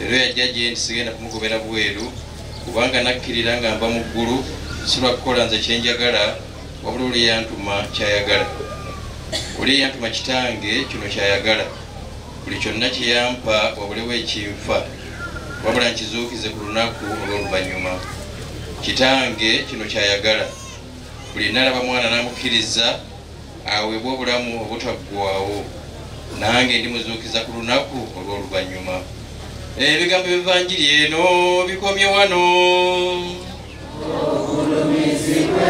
Era yajja gye nti sigenda kumugobera bweru kubanga nakkirira nga mba mu ggulu si lwa kukola nze kye njagala wabula oli yantuma kyayagala. Oli yantuma kitange kino kyayagala. Buli kyonna kye yampa wabulewo ekinfa wabula nkizuukize ku lunaku olw'oluvannyuma. Kitange kino kyayagala. Buli nalaba mwana n'amukkiriza aweebwa obulamu obutaggwaawo, nange ndimuzuukiza ku lunaku olw'oluvannyuma. Ebigambo by'Evanjiri eno bikomye wano. Ogulumizibwe,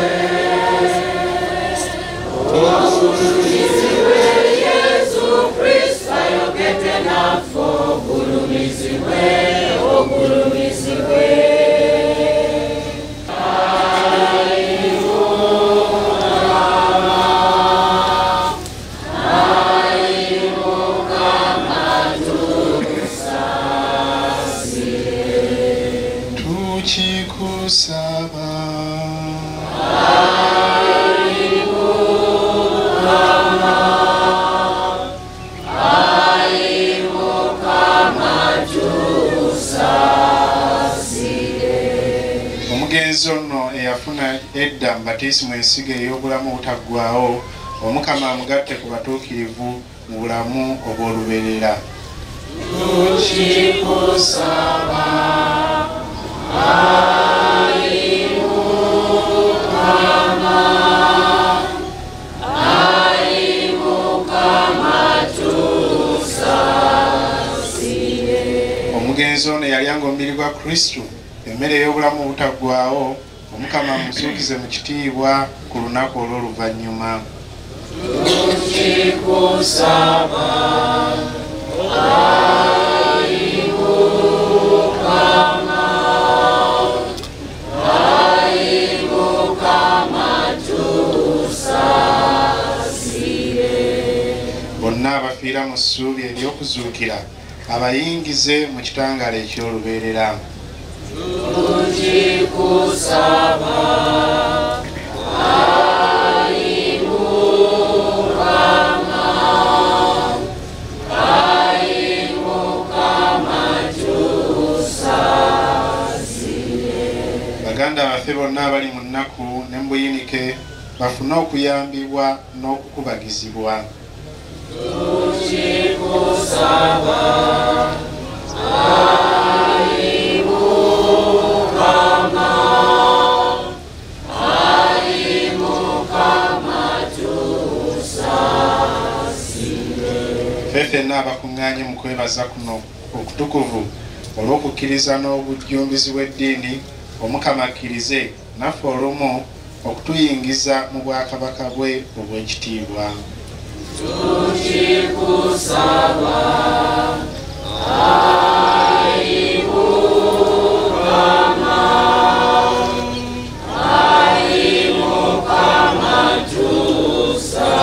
ogulumizibwe, Yesu Kristo ayogedde naffe. Ogulumizibwe, ogulumizibwe. Omugenzi ono eyafuna edda mubatiisimu ensigo ey'obulamu obutaggwaawo, Omukama amugatte ku batuukirivu mu bulamu obw'olubeerera. Tukikusaba, Ayi Mukama, Ayi Mukama tusaasire. Omugenzi ono yalyanga omubiri gwa Kristo, emmere ey'obulamu obutaggwaawo, Omukama amuzuukize mu kitiibwa ku lunaku olw'oluvannyuma. Tukikusaba, Ayi Mukama, Ayi Mukama tusaasire. Bonna abafiira mu ssuubi ery'okuzuukira abayingize mu kitangaala eky'olubeerera. Tukikusaba, Ayi Mukama, Ayi Mukama tusaasire. Baganda baffe bonna abali mu nnaku ne mbuyinike bafune okuyambibwa n'okukubagizibwa. Tukikusaba, Ayi Mukama, Ayi Mukama tusaasire. Ffe ffenna abakuŋŋaanye mu kwebaza kuno okutukuvu olw'okukkiriza n'obujjumbizi bw'eddiini, Omukama akkirize naffe olumu okutuyingiza mu bwakabaka bwe obw'ekitiibwa. Tukikusaba, Ayi Mukama, Ayi Mukama tusaasire.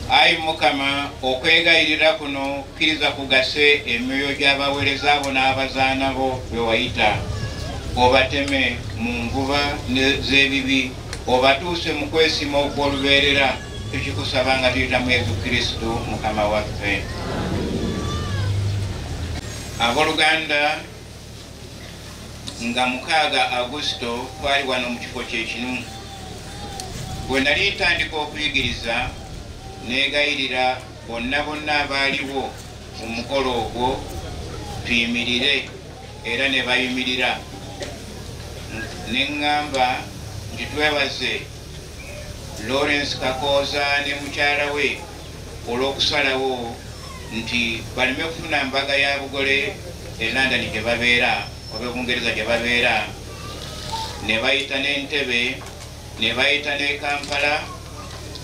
Ayi Mukama, okwegayirira kuno kkiriza kugase emyoyo gy'abaweereza abo n'abazaana bo be wayita, obateme mu nvuba z'ebibi, obatuuse mu kwesima okw'olubeerera. Tukikusaba nga tuyita mu Yesu Kristo Mukama waffe. Abooluganda, nga 6 Augusito twali wano mu kifo kyekimu. Bwe nali ntandika okuyigiriza neegayirira bonna abaaliwo mu mukolo ogwo tuyimirire, era ne bayimirira. Ne ŋŋamba nti twebaze Lawrence Kakooza ne mukyala we olw'okusalawo nti baleme kufuna mbaga ya bugole e London gye babeera oba Bungereza gye babeera, ne bayita n'Entebbe, ne bayita ne Kampala,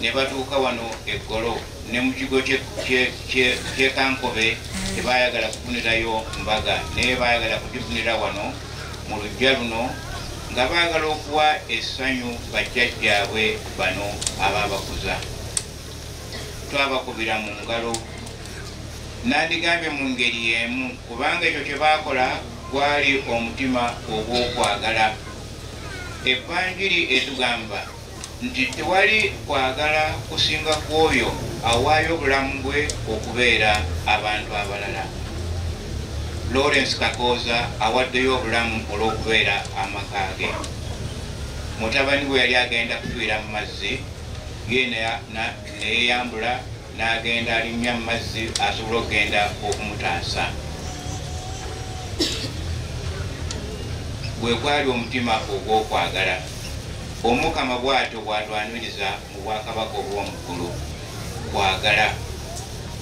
ne batuuka wano eggolo ne mu kigo ky'e Kankobe tebaayagala kufunirayo mbaga, naye baayagala kugifunira wano mu luggya luno, nga baagala okuwa essanyu bajjajjaabwe bano abaabakuza. Twabakubira mu ngalo, nandigambye mu ngeri y'emu, kubanga ekyo kye baakola gwali omutima ogw'okwagala. Evanjiri etugamba nti tewali kwagala kusinga kw'oyo awaayo obulamu bwe okubeera abantu abalala. Lawrence Kakooza awaddeyo obulamu olw'okubeera amaka ge. Mutabani we yali agenda kufiira mu mazzi, ye neyeyambula n'agenda alinnya mu mazzi asobole okugenda okumutaasa. Bwe gwali omutima ogw'okwagala, Omukama bw'atyo bw'atwaniriza mu bwakabaka obw'omuggulu, kwagala.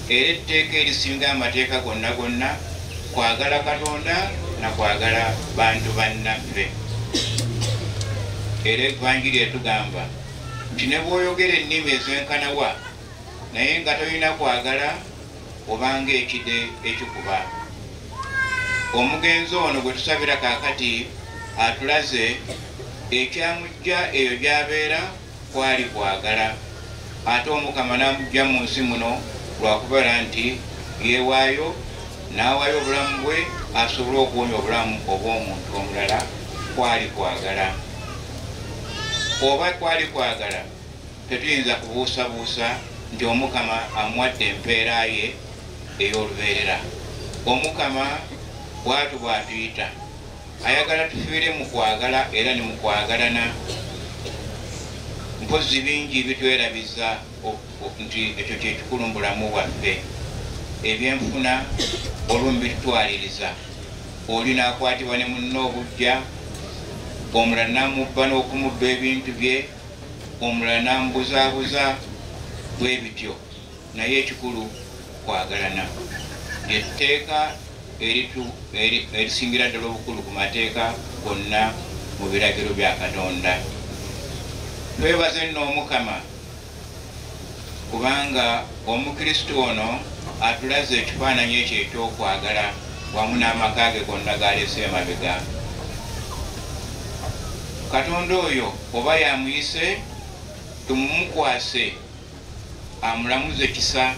Era etteeka erisinga amateeka gonna gonna, kwagala Katonda na kwagala bantu bannaffe. Era Evanjiri etugamba nti ne bw'oyogera ennimi ez'enkanawa naye nga tolina kwagala obanga ekide ekikuba. Omugenzi ono gwe tusabira kaakati atulaze ekyamujja eyo gy'abeera kwali kwagala, ate Omukama n'amujja mu nsi muno lwakubeera nti yeewaayo n'awaayo obulamu bwe asobole okuwonya obulamu obw'omuntu omulala, kwali kwagala. Oba kwali kwagala, tetuyinza kubuusabuusa nti Omukama amuwadde empeera ye ey'olubeerera. Omukama bw'atyo bw'atuyita, ayagala tufiire mu kwagala era ne mu kwagalana. Mpozi bingi bitwerabiza nti ekyo kye kikulu mu bulamu bwaffe. Ebyenfuna olumu bitutwaliriza, oli n'akwatibwa ne munno obujja, omulala n'amubba n'okumubba ebintu bye, omulala n'amubuzaabuza, bwe bityo. Naye ekikulu kwagalana. Lyetteeka erisingira ddala obukulu ku mateeka gonna mu biragiro bya Katonda. Twebaze nno Omukama kubanga Omukristo ono atulaze ekifaananyi ekyo eky'okwagala wamu n'amaka ge gonna g'alese emabega. Katonda oyo oba yamuyise, tumumukwase amulamuze kisa.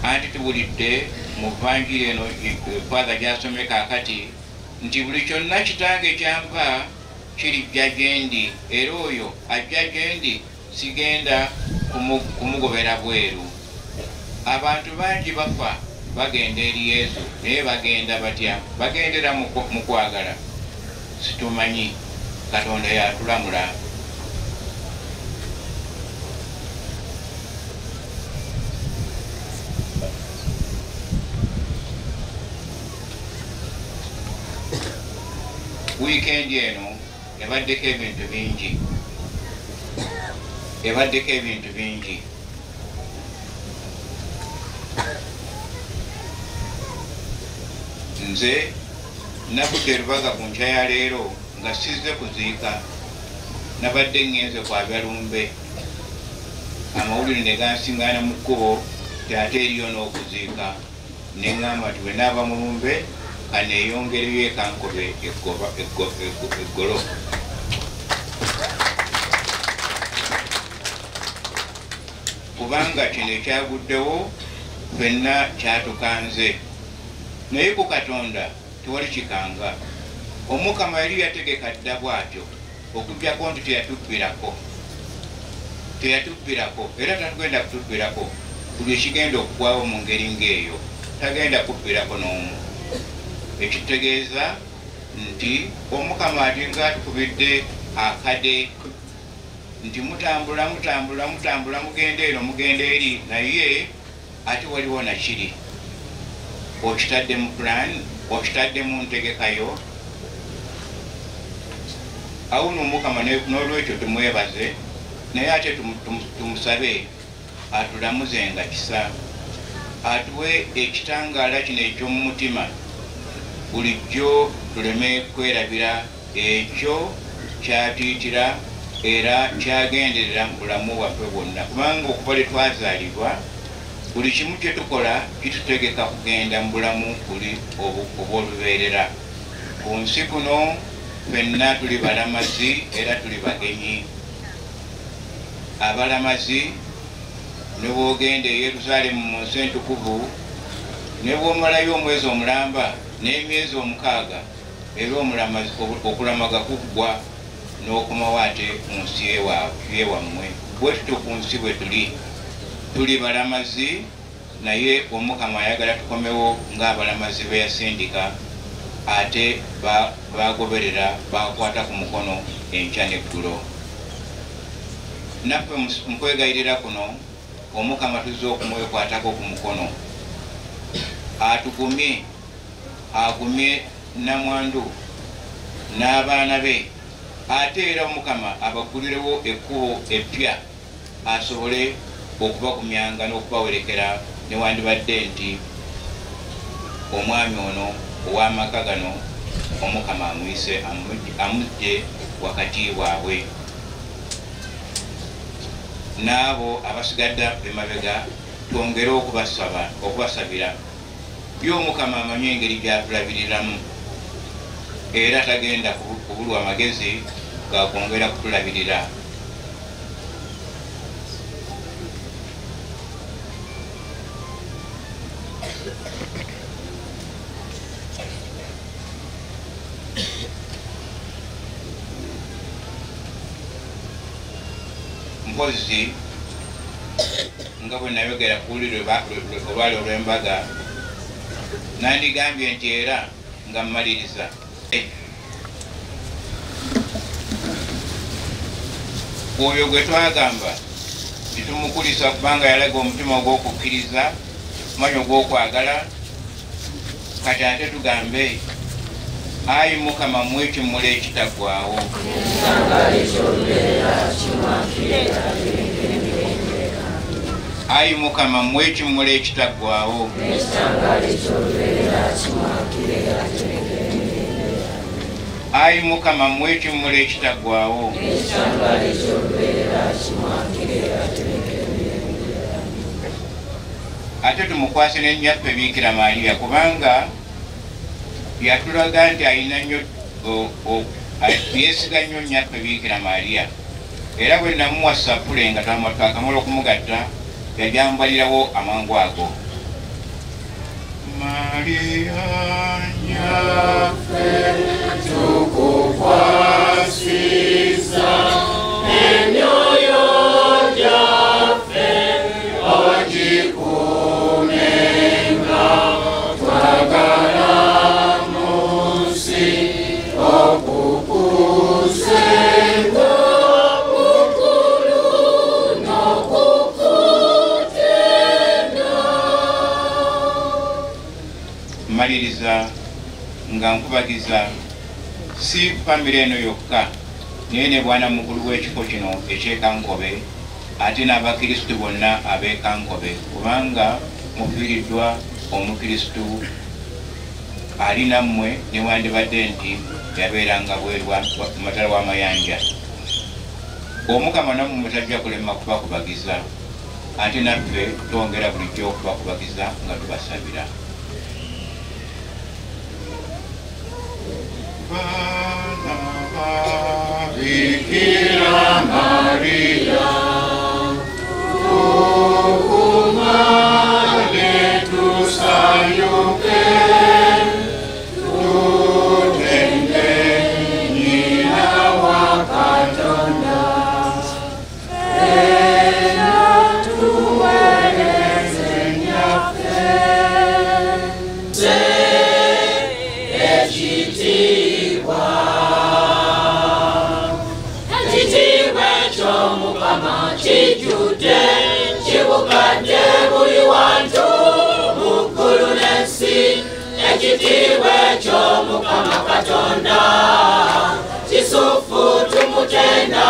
Anti tubulidde mu Evanjiri eno Father gy'asomye kaakati nti buli kyonna Kitange kyampa kirijja gye ndi, era oyo ajja gye ndi sigenda kumugobera bweru. Abantu bangi bafa bagenda eri Yesu, naye bagenda batya? Bagendera mu kwagala? Situmanyi. Katonda yatulamula. Weekend eno ebaddeko ebintu bingi, ebaddeko ebintu bingi. Nze nabudde Rubaga ku nkya ya leero nga sizze kuziika, nabadde ngenze kwa Byalumbe. Amawulire ne gansingana mu kkubo ti ate eriyo n'okuziika. Ne ŋŋamba nti bwe naava mu lumbe kaneeyongereyo ekankobe eggolo. Kubanga kino ekyaguddewo ffenna kyatukanze. Naye ku Katonda tewali kikanga. Omukama yali yategeka dda bw'atyo okuggyako nti teyatubbirako era tatugenda kutubbirako. Buli ekigenda okugwawo mu ngeri ng'eyo tagenda kubbirako n'omu. Ekitegeeza nti Omukama ati nga atukubidde akade nti mutambula mugenda eno mugenda eri, naye ate waliwo nakiri. Okitadde mu plan, okitadde mu ntegekayo. Awo Omukama n'olwekyo tumwebaze, naye ate tumusabe atulamuze nga kisa, atuwe ekitangaala kino eky'omu mutima. Bulijjo tuleme kwerabira ekyo kyatuyitira era kyagenderera mu bulamu bwaffe bwonna, kubanga okuva lwe twazaalibwa buli kimu kye tukola kitutegeka kugenda mu bulamu buli obw'olubeerera. Ku nsi kuno ffenna tuli balamazi era tuli bagenyi. Abalamazi ne bw'ogenda e Yerusaalemu mu nsi entukuvu, ne bw'omalayo omwezi omulamba n'emyezi 6, era omulamazi okulamaga kuggwa n'okomawo ate mu nsi y'ewammwe. Bwe tutyo ku nsi bwe tuli balamazi naye Omukama ayagala tukomewo ng'abalamazi be yasindika ate bagoberera bakwata ku mukono enkya n'eggulo. Naffe mu kwegayirira kuno Omukama tuzze okumwekwatako ku mukono atugumye, agumye namwandu n'abaana be, ate era Omukama abagulirewo ekkubo eppya asobole okubakumyanga n'okubawerekera newandibadde nti omwami ono ow'amaka gano Omukama amuyise amudde wakati bwabwe. N'abo abasigadde emabega twongere okubasabira by'Omukama amanyi engeri gy'atulabiriramu era tagenda kubulwa amagezi gakwongera kutulabirira. Mpozi nga bwe nayogera ku luliro olwali olw'embaga nandigambye nti era nga mmaliriza oyo gwe twagamba titumukulisa kubanga yalaga omutima ogw'okukkiriza manyi ogw'okwagala. Kati ate tugambe ayi Mukama mwekimmula ekitaggwaawo, ayi Mukama mwekimmula ekitaggwaawo, ayi Mukama mwekimmula ekitaggwaawo, ate tumukwase n'ennyaffe Biikira Maaliya kubanga yatulaga nti ayina nnyo yeesiga nnyo nnyaffe Biikira Maaliya, era bwe namuwa sapule nga twakamala okumugatta yajambalirawo amangu ago. Maaliya nnyaffe tukukwasisa emyoyo gyaffe ogikumenga twagala maliriza nga nkubagiza si famire eno yokka naye ne bwana mukulu w'ekifo kino ekyekankobe ate n'abakristu bonna ab'ekankobe kubanga mufiiriddwa omukristu ali nammwe newandibadde nti yabeeranga bwerwa ku matala w'amayanja. Omukama nammwe mutajja kulema kubakubagiza ate naffe twongera bulijjo okubakubagiza nga tubasabira. Bikira Maria tukumane tusayuke tutende nyina wa Katonda era tuweleze nyaffe kijjudde kibukadde buli wantu mu ggulu n'ensi. Ekitiibwa eky'Omukama Katonda kisufu tumutenda.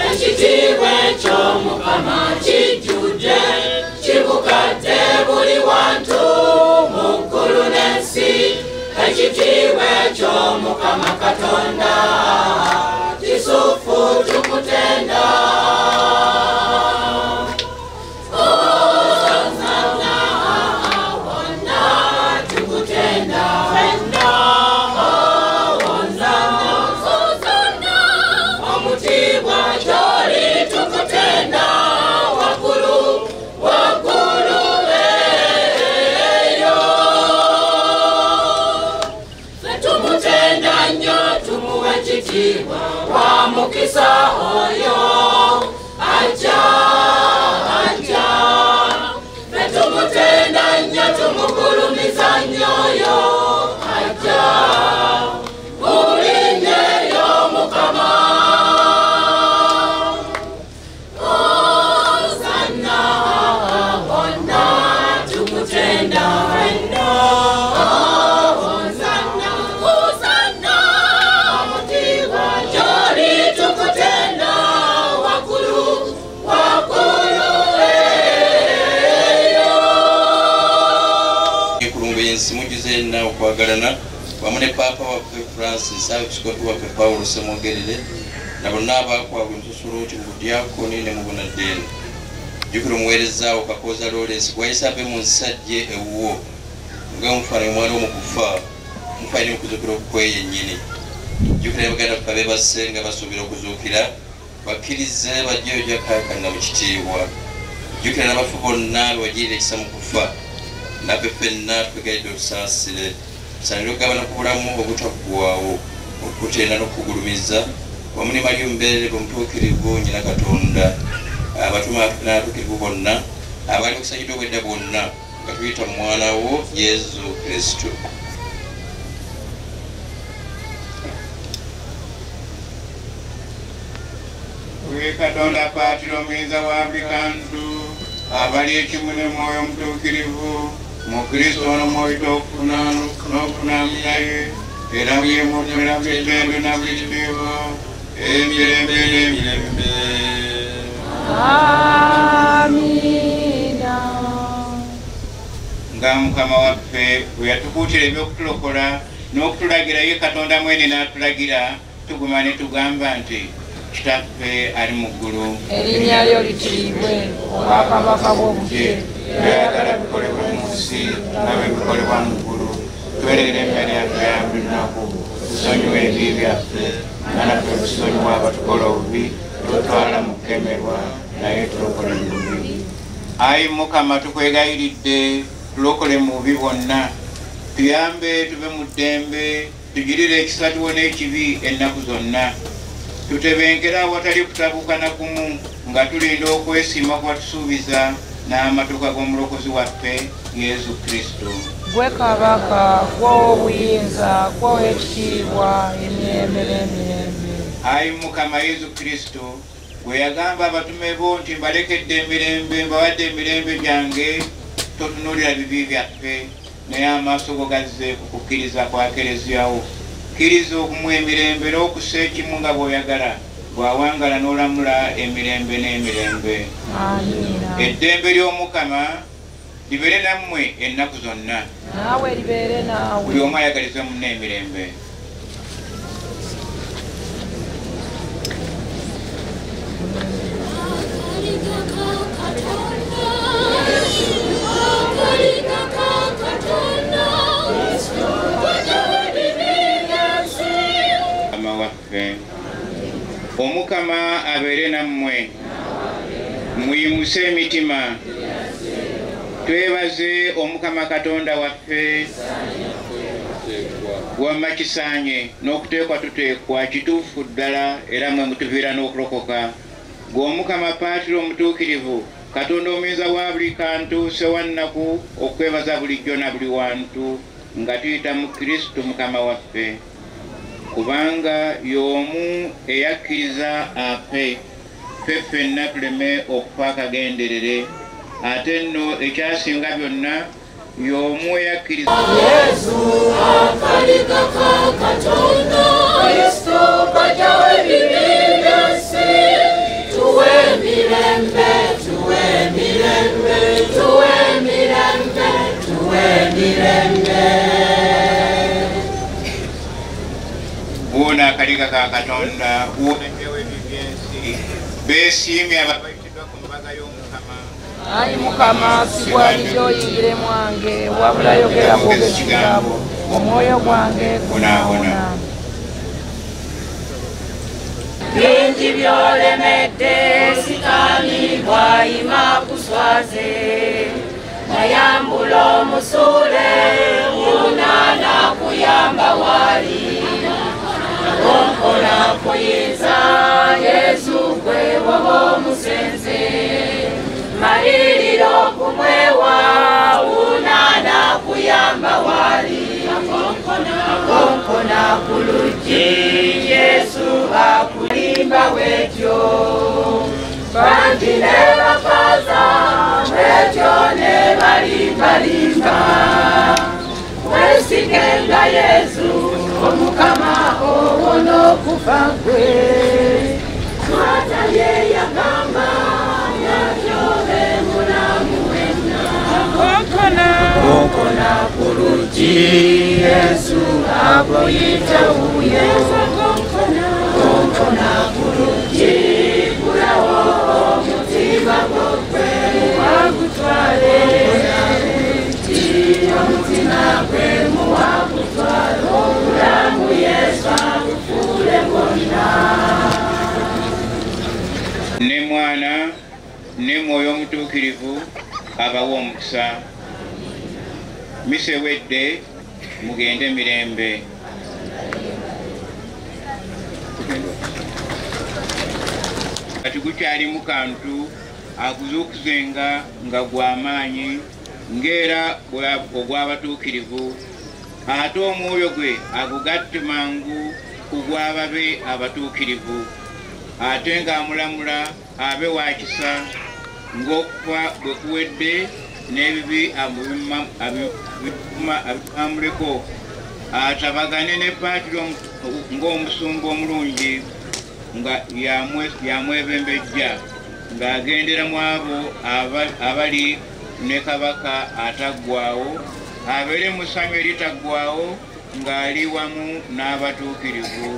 Ekitiibwa eky'Omukama kijjudde kibukadde buli wantu mu ggulu n'ensi. Ekitiibwa eky'Omukama Katonda kisufu tumutenda. Wa mukisa oyo aja okwagalana wamu ne Paapa waffe Francis Archbishop waffe Paulo Ssemwogerere na bonna abakwabwe nsusula oti mu budyakoni ne mu bunaddeeni. Jjukira omuweerezaawo Kakooza Lawrence gwayise ave mu nsajje ewuwo nga mufaananyi mwana w'omukufa mufaananyi mukuzukira okukweya ennyini. Jjukira ne baganda baffe abeebase nga basuubira okuzuukira bakkirize bajjeyo gyakaakanira mu kitiibwa. Jjukira n'abafu bonna bewagirira ekisa mu kufa nabbe ffenna tubegaidde olusaasire tusanire okugabana ku bulamu obutaggwaawo okutenda n'okugulumiza wamu ne Maria Omubeerere omutuukirivu nnyina Katonda abatuma n'abatuukirivu bonna abali okusanyidde obwedda bwonna nga tuyita mu mwana wo Yesu Kristo. Gwe Katonda Paatiro omuyinza wa buli kantu abali ekimu ne Mwoyo Omutuukirivu mu Kristo n'omwoyo n'okufunamu naye era byemutera byettendo na buli kitiibwa emirembe n'emirembe. Amina. Nga Mukama waffe bwe yatukuutira eby'okutulokola n'okutulagira ye Katonda mwene n'atulagira tuguma ne tugamba nti Kitaffe ali mu ggulu Erinnya lyo litiibwe, obwakabaka bw'obugye byayagala bikolebwa mu nsi nga bwe bikolebwa mu ggulu. Twereere emmere yaffe ya buli lunaku, tusonyiwe ebibi byaffe nga naffe tusonyiwa abatukola obubi, totwala mu kukemerwa naye tulokole mu bubi. Ayi Mukama tukwegayiridde tulokole mu bubi bwonna, tuyambe tube mu ddembe, tugirire ekisa tuwone ekibi ennaku zonna. Tutebenkera awatali kutabuka na kumu nga tulinda okwesiima kwatusuubiza n'amatuka g'omulokozi waffe Yesu Kristo. gwe kabaka gw'obuyinza gw'ow'ekitiibwa emirembe n'emirembe. Ayi Mukama Yesu Kristo gwe yagamba abatume bo nti mbalekedde emirembe mbawadde emirembe gyange, totunuulira bibi byaffe naye amaaso go gazze ku kukkiriza kwa Kereziyawo. Kkiriza okumuwa emirembe n'okussa ekimu nga bw'oyagala bw'awangala n'olamula emirembe n'emirembe. Amina. Eddembe ly'Omukama libeere nammwe ennaku zonna. Naawe libeere naawe. Buli omu ayagalize munne emirembe. Omukama abeere nammwe, muyimuse emitima, twebaze Omukama Katonda waffe wamma kisaanye n'okuteekwa tuteekwa kituufu ddala era mwe mutuviira n'okulokoka. Gwe Omukama Paatiro omutuukirivu, Katonda omuyinza wa buli kantu, sewannaku okwebaza bulijjo na buli wantu nga tuyita mu Kristo Mukama waffe. Kubanga y'omu eyakkiriza afe, ffe ffenna tuleme okufa akagenderere. Ate nno ekyasinga byonna y'omu eyakkiriza Yesu akalika ka Katonda, Kristo Pajja w'ebibi by'ensi, tuwe emirembe, tuwe emirembe, tuwe emirembe, tuwe emirembe. Buuna akalika ka Katonda, buuna ebibi by'ensi, beesiimye ababayitiddwa ku mbaga y'Omukama. Ayi Mukama, si bw'alidde oyingire mwange, wabula yogera bw'ogezigabo, omwoyo gwange gunaawona. Bingi by'olemedde, sitaani bw'ayima kuswaze, nayambula omusuule, wunaana kuyamba wali. Onkona kuyinza, Yesu gwe woba omusenze, malirira okumwewa, wunaana kuyamba wali. Onkona ku luggi, Yesu akulimba bwetyo, bangi ne bafaza bwetyo ne balimbalimba. Wesigenga Yesu, Omukama owona okufa kwe, twata ye yagamba natyo be mulamu wenna. Onkona ku luggi, Yesu akuyita uyo konkona bulungi kulawo omutima gwokwe wagutwale omutima gwe muwagutwale obulamu Yesu agufuule bwonna ne mwana ne mwoyo omutuukirivu abawa omukisa misewedde mugende mirembe kati gukyalimu kantu akuzuukuzenga nga gw'amaanyi ng'era ogw'abatuukirivu ate omwoyo gwe agugatte mangu ku gw'ababe abatuukirivu ate ng'amulamula abe wa kisa ng'okufa bwe kuwedde n'ebibi abimamuleko atabagane ne Patiro ng'omusumba omulungi nga yamwebembejja ng'agendera mu abo abali ne kabaka ataggwaawo abeere mu ssanyu eritaggwaawo ng'ali wamu n'abatuukirivu.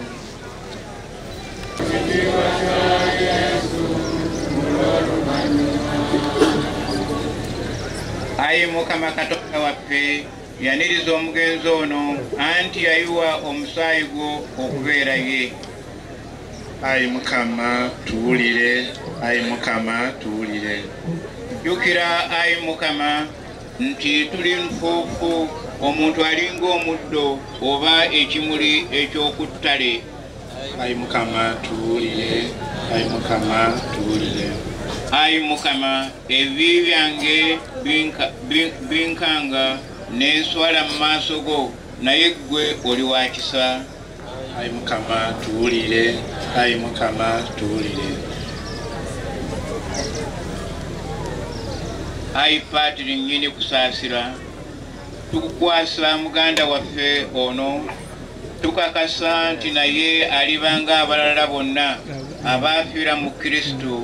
Ayi Mukama Katonda waffe yaniriza omugenzi ono anti yayiwa omusaayi gwo okubeera ye. Ayi Mukama tuwulire, ayi Mukama tuwulire. Jjukira ayi Mukama nti tuli nfuufu omuntu alinga omuddo oba ekimuli eky'oku ttale. Ayi Mukama tuwulire, ayi Mukama tuwulire. Ayi Mukama ebibi byange binkanga nenswala mu maaso go naye ggwe oli wa kisa. Ayi Mukama tuwulire, ayi Mukama tuwulire. Ayi Patiri nnyini kusaasira tukukwasa muganda waffe ono tukakasa nti naye alibanga abalala bonna abaafiira mu Kristo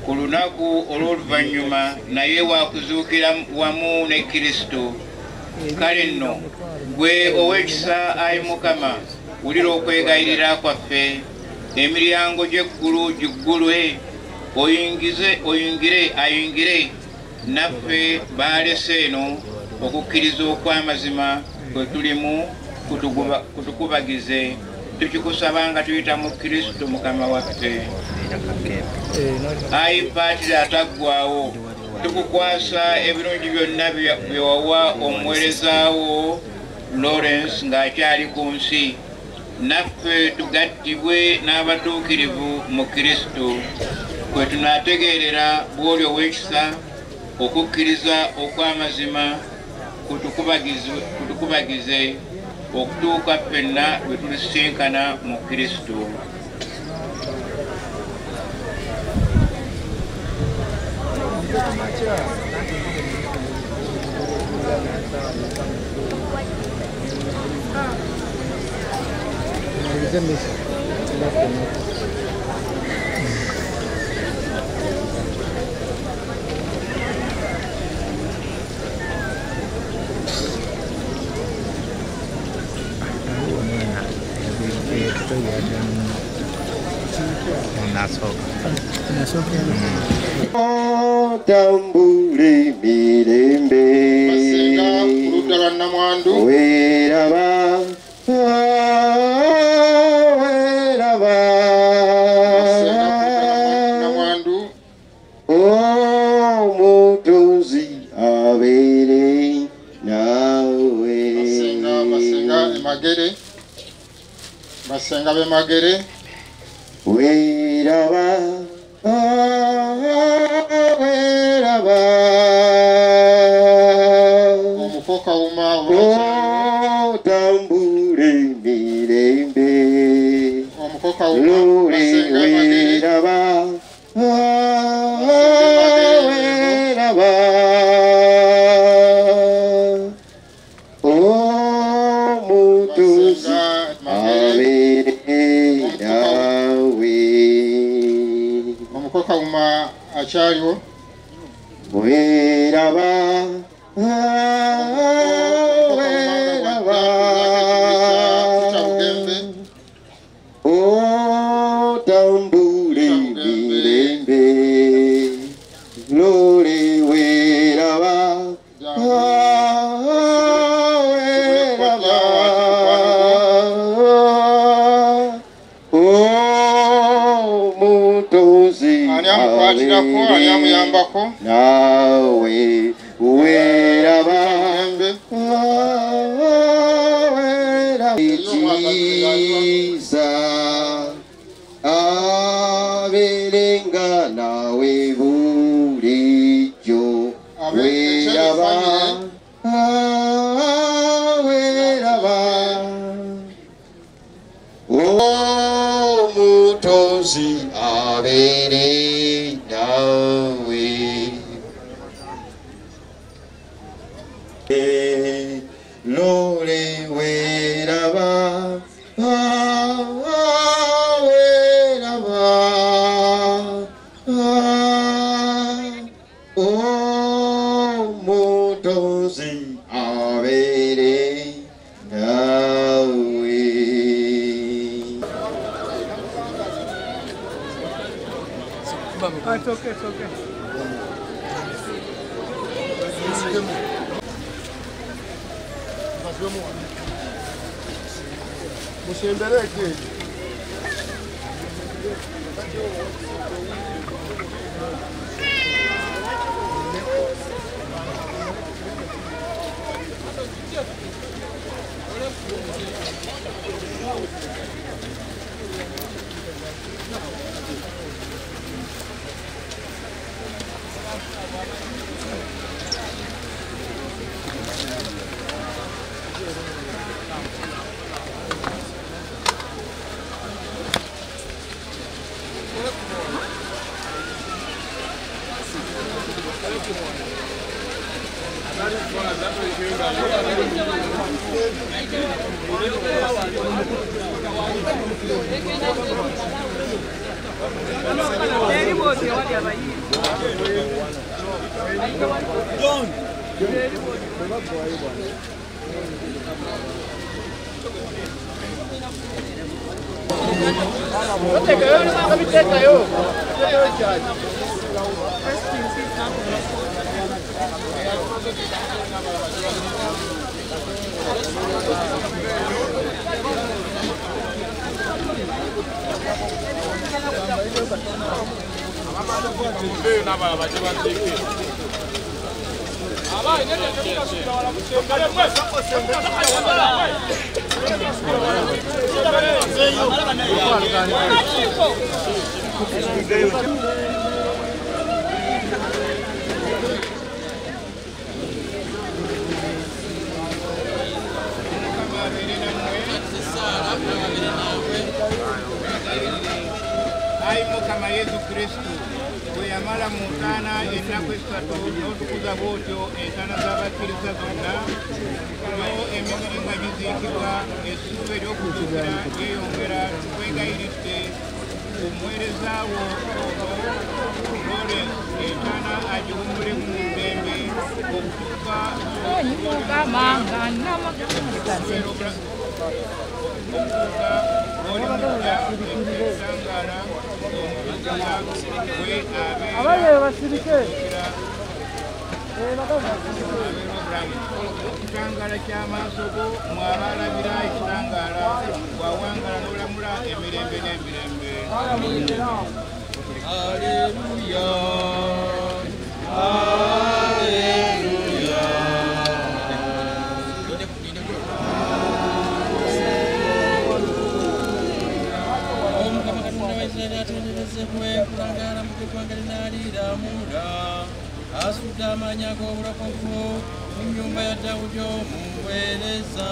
ku lunaku olw'oluvannyuma naye wakuzuukira wamu ne Kristo. Kale nno gwe ow'ekisa ayi Mukama wulira okwegayirira kwaffe emiryango gy'eggulu giggulwe ayingire naffe baalese eno okukkiriza okw'amazima kwe tulimu kutukubagize tukikusaba nga tuyita mu Kristo Mukama waffe. Ayi Patiri ataggwaawo tukukwasa ebirungi byonna bye wawa omuweerezaawo Lawrence ng'akyali ku nsi naffe tugattibwe n'abatuukirivu mu Kristo kwe tunaategeerera bw'oli ow'ekisa okukkiriza okw'amazima kutukubagize okutuuka ffenna bwe tulisisinkana mu Kristo. Tambule mirembe weraba omutunzi abeere nawe basenga b'emagere weraba omukokawuma otambule mirembe omukokawuma basenga weraba weraba omutunzi abeere nawe omukokawuma akyaliwo weraba weraba nawe weraba ikiza aberenga nawe bulijjo weraba weraba omutonzi abere nawe lole weraba weraba omutonzi abere nawe. It's okay, it's okay. Mukama Yesu Kristo bwe yamala mu ntaana ennaku esatu n'otukuza bw'otyo entaana z'abakkiriza zonna yo emibiri nga giziikibwa essuubi ery'okuzuukira lyeyongera tukwegayiridde omuweereza wo lole entaana agiwummulemu mu ddembe okutuuka ekitangaala ky'amaaso go mwabalabira ekitangaala bwawangala n'olamula emirembe n'emirembe. Haleluya, haleluya. Asudde amanya g'obulokofu mu nnyumba ya Dawudi omuweereza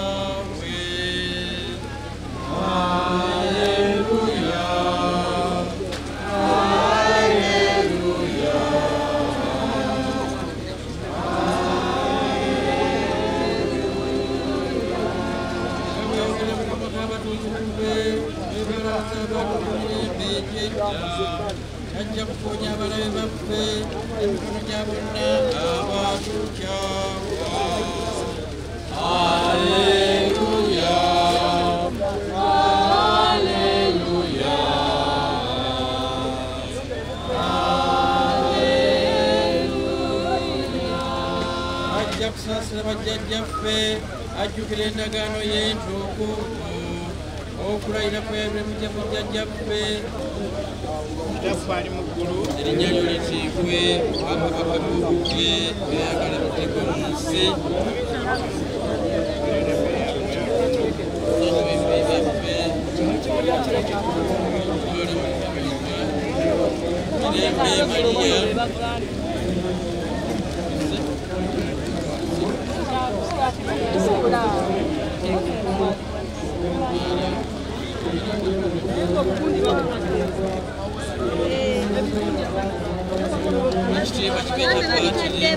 we. Haleluya, haleluya. Ajja kuponya abalabe baffe emikono gya bonna abatukyawa. Haleluya, haleluya, haleluya. Ajja kusaasira bajjajjaffe ajjukira endagaano y'entuukuvu okulayira kwebiremujja mu jjajjaffe kitaffe ali mu ggulu erinnya lyo litiibwe obwakabaka bw'obudde bweyagala buteekwe mu nsi ebintu byaffe mirembe mariya ekitiibwa kigenda kwatire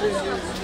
Thank you.